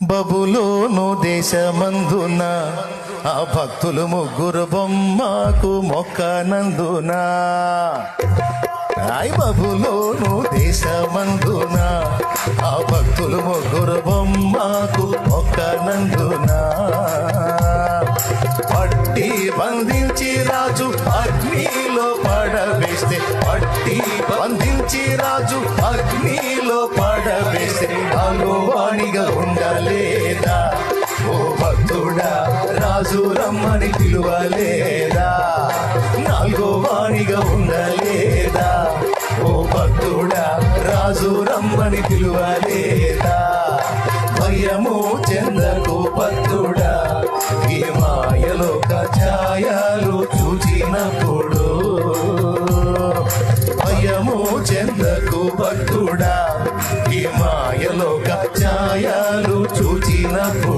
బబులోను దేశమందున ఆ భక్తులు ముగ్గురు బొమ్మకు మొక్కనందున బబులోను దేశమందున ఆ భక్తులు ముగ్గురు బొమ్మకు మొక్కనందున పట్టి బంధించి రాజు అగ్నిలో పడవేస్తే పట్టి బంధించి రాజు అగ్నిలో పడవేస్తే వాణిగా ఉండలేదా? ఓ భక్తుడా రాజు రమ్మని పిలువలేదా? నాలుగో వాణిగా ఉండలేదా? ఓ భక్తుడా రాజు రమ్మని పిలువలేదా? భయము చెందకు భక్తుడా, ఈ మాయలోక ఛాయలు చూచినప్పుడు. భయము చెందకు భక్తుడా, ఈ మాయలోక ఛాయలు చూచినప్పుడు.